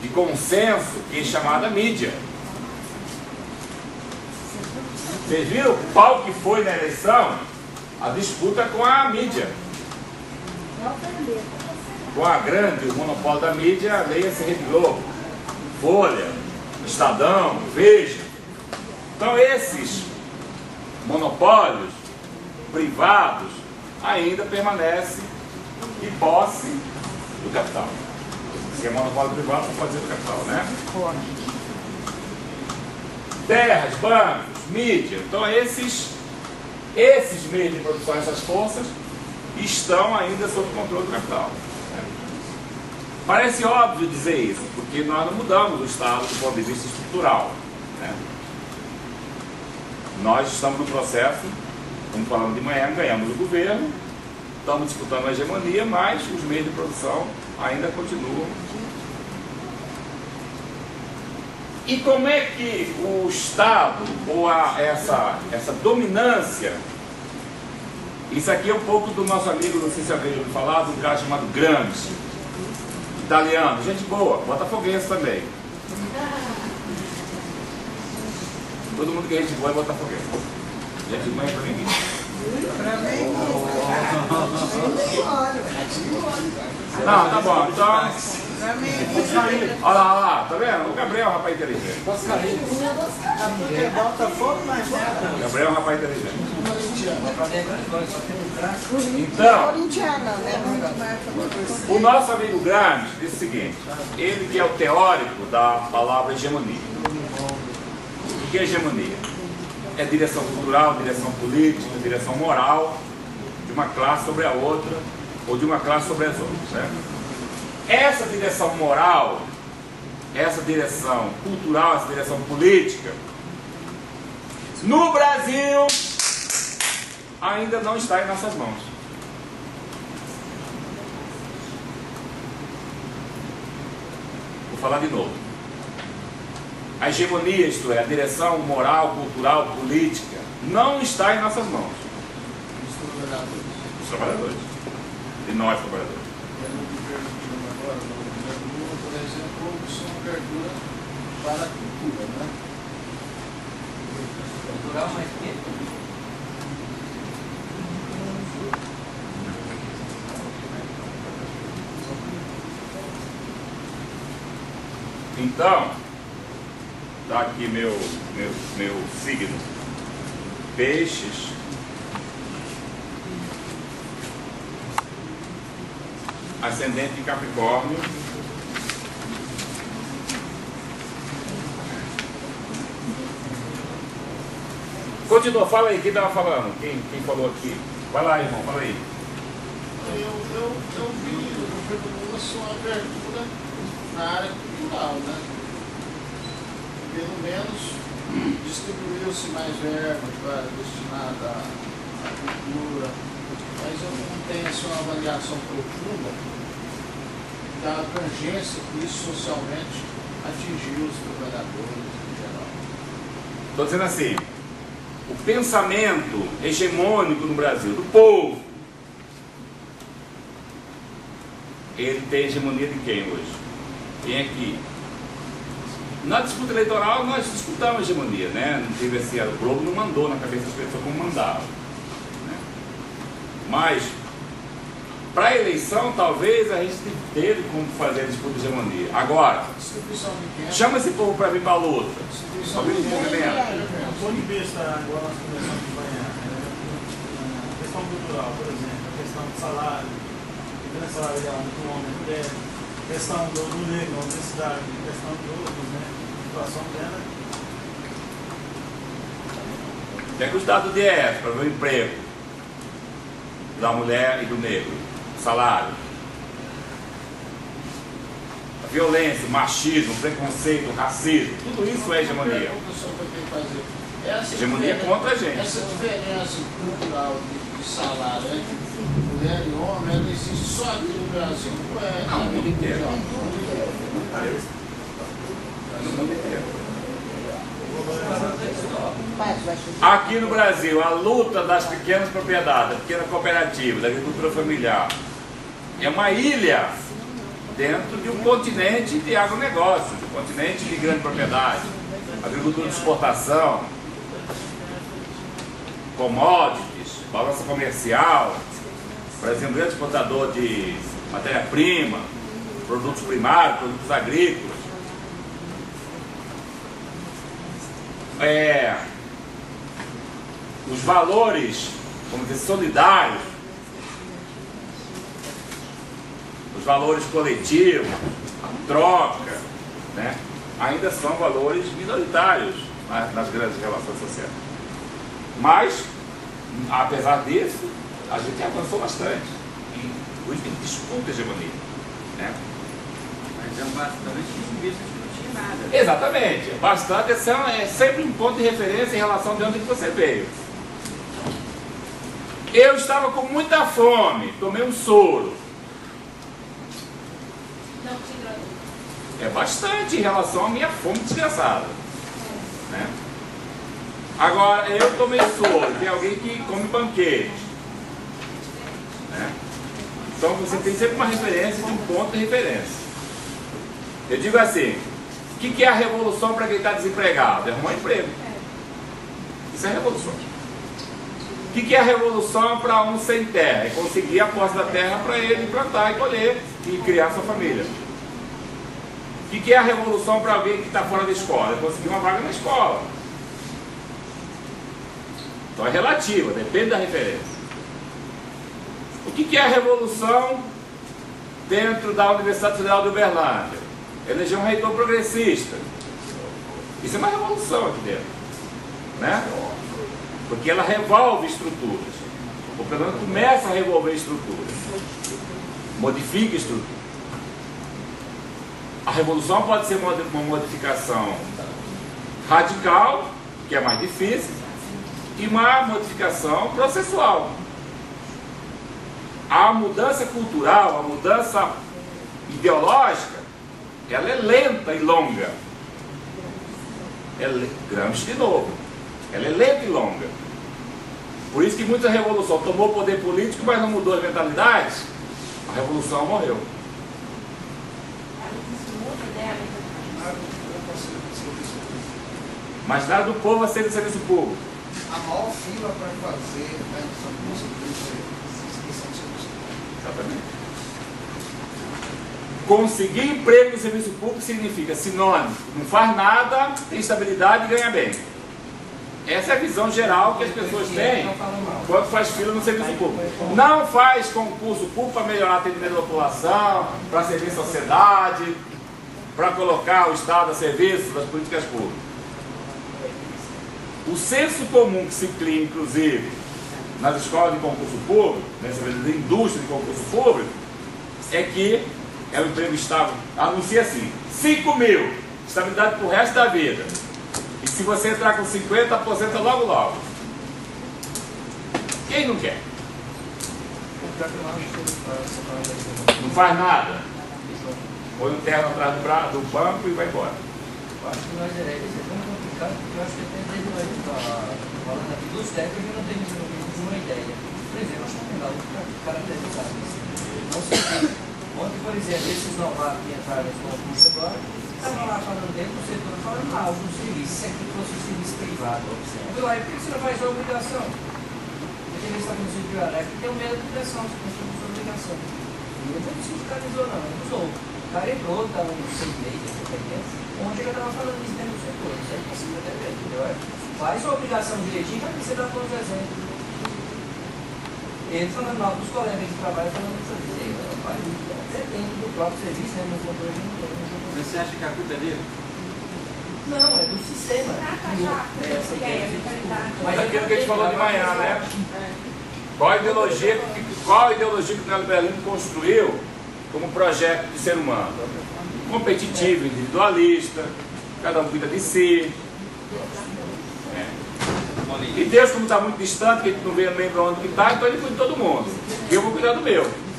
de consenso que é chamada mídia. Vocês viram o pau que foi na eleição? A disputa com a mídia. Com a grande, o monopólio da mídia, leia-se Rede Globo, Folha, Estadão, Veja. Então esses monopólios privados ainda permanecem em posse do capital. Se é monopólio privado, não pode ser do capital, né? Terras, bancos, mídia. Então esses meios de produção, essas forças, estão ainda sob controle do capital. Parece óbvio dizer isso, porque nós não mudamos o Estado do ponto de vista estrutural, né? Nós estamos no processo, como falamos de manhã, ganhamos o governo, estamos disputando a hegemonia, mas os meios de produção ainda continuam. E como é que o Estado, ou essa dominância, isso aqui é um pouco do nosso amigo, não sei se alguém já ouviu falar, de um cara chamado Gramsci, italiano, gente boa, botafoguense também. Todo mundo que é gente boa é botafoguense. Gente boa é pra ninguém. Não, tá bom, então. Olha lá, tá vendo? O Gabriel é um rapaz inteligente. Gabriel é um rapaz inteligente. Então, o nosso amigo Gramsci diz o seguinte: ele que é o teórico da palavra hegemonia. O que é hegemonia? É direção cultural, direção política, direção moral de uma classe sobre a outra, ou de uma classe sobre as outras, né? Essa direção moral, essa direção cultural, essa direção política, no Brasil, ainda não está em nossas mãos. Vou falar de novo. A hegemonia, isto é, a direção moral, cultural, política, não está em nossas mãos. Os trabalhadores. E nós, trabalhadores. Por exemplo, isso é uma abertura para a cultura, né? Cultural, mas que? Então, está aqui meu signo, Peixes, ascendente de Capricórnio, continua, fala aí, quem estava falando? Quem falou aqui? Vai lá, irmão, fala aí. Eu vi no governo Lula sua abertura na área cultural, né? Pelo menos distribuiu-se mais verba destinada à cultura, mas eu não tenho assim, uma avaliação profunda da abrangência que isso socialmente atingiu os trabalhadores em geral. Estou dizendo assim, o pensamento hegemônico no Brasil, do povo, ele tem hegemonia de quem hoje? Quem é que? Na disputa eleitoral nós disputamos a hegemonia, né? Não teve assim, o Globo não mandou na cabeça das pessoas como mandava, né? Mas para a eleição talvez a gente teve como fazer a disputa de hegemonia. Agora, chama esse povo para vir para a luta. Só vir o movimento. Do ponto de vista, agora nós começamos de manhã, a questão cultural, por exemplo, a questão do salário, diferença salarial entre homem e mulher, a questão do negro, a universidade, a questão de outros, né, a situação dela. Tem que o Estado de EF para ver o emprego da mulher e do negro, o salário. A violência, o machismo, o preconceito, o racismo, tudo isso é hegemonia. Hegemonia contra a gente. Essa diferença cultural de salário entre mulher e homem, ela existe só aqui no Brasil? Não, no mundo inteiro. No mundo inteiro. Aqui no Brasil, a luta das pequenas propriedades, da pequena cooperativa, da agricultura familiar, é uma ilha dentro de um continente de agronegócio, de um continente de grande propriedade, agricultura de exportação, commodities, balança comercial, Brasil é um grande exportador de matéria-prima, produtos primários, produtos agrícolas. Os valores, vamos dizer, solidários, os valores coletivos, a troca, né, ainda são valores minoritários nas grandes relações sociais. Mas, apesar disso, a gente avançou bastante. E hoje tem disputa a hegemonia, né? Mas é bastante que não tinha nada. Exatamente. Bastante é sempre um ponto de referência em relação de onde você veio. Eu estava com muita fome, tomei um soro. Não te engranou. É bastante em relação à minha fome desgraçada, né? Agora, eu tomei soro, tem alguém que come banquete, né? Então você tem sempre uma referência de um ponto de referência. Eu digo assim, o que é a revolução para quem está desempregado? É arrumar emprego. Isso é revolução. O que é a revolução para um sem terra? É conseguir a posse da terra para ele plantar e colher e criar sua família. O que é a revolução para alguém que está fora da escola? É conseguir uma vaga na escola. Então é relativa, depende da referência. O que é a revolução dentro da Universidade Federal de Uberlândia? Eleger um reitor progressista. Isso é uma revolução aqui dentro, né? Porque ela revolve estruturas. Ou pelo menos começa a revolver estruturas. Modifica estruturas. A revolução pode ser uma modificação radical, que é mais difícil, e uma modificação processual. A mudança cultural, a mudança ideológica, ela é lenta e longa. Gramsci de novo. Ela é lenta e longa. Por isso que muita revolução tomou o poder político, mas não mudou as mentalidades. A revolução morreu. Mas nada do povo a ser do serviço público. A maior fila para fazer a redução do custo de inscrição do serviço público. Exatamente. Conseguir emprego no serviço público significa sinônimo. Não faz nada, tem estabilidade e ganha bem. Essa é a visão geral que as pessoas têm quando faz fila no serviço público. Não faz concurso público para melhorar o atendimento da população, para servir a sociedade, para colocar o Estado a serviço das políticas públicas. O senso comum que se cria, inclusive, nas escolas de concurso público, nessa indústria de concurso público, é que é um emprego estável. Anuncia assim, 5 mil, estabilidade para o resto da vida. E se você entrar com 50, aposenta logo logo. Quem não quer? Não faz nada. Põe um terno atrás do banco e vai embora. Eu acho que nós isso é tão complicado porque eu acho que até nós falando aqui dos técnicos eu não tenho nenhuma ideia. Por exemplo, acho que é legal caracterizar isso. Não sei se ontem, por exemplo, esses novatos que entraram nesse concurso agora, estavam lá falando dentro do setor, falando mal do serviço, se aqui fosse um serviço privado. Eu falei, por que você não faz a obrigação? Porque eles estavam no serviço privado, é que tem um medo de pressão, se você não faz obrigação. E eu não sindicalizou não, ele usou. O cara entrou, estava no 6 meses, ontem eu estava falando isso dentro do setor, isso aí precisa até ver, entendeu? Faz a obrigação direitinho, vai você dar todos os exemplos. Eles falando mal dos colegas de trabalho, falando isso aí, até dentro do próprio serviço, né, no controle de Mas você acha que a culpa é dele? não, é do sistema. Mas aquilo que a gente falou de manhã, né? Qual a ideologia que o neoliberalismo construiu como projeto de ser humano? Competitivo, individualista, cada um cuida de si. E Deus, como está muito distante, que a gente não vê nem para onde que está, então ele cuida de todo mundo. E eu vou cuidar do meu.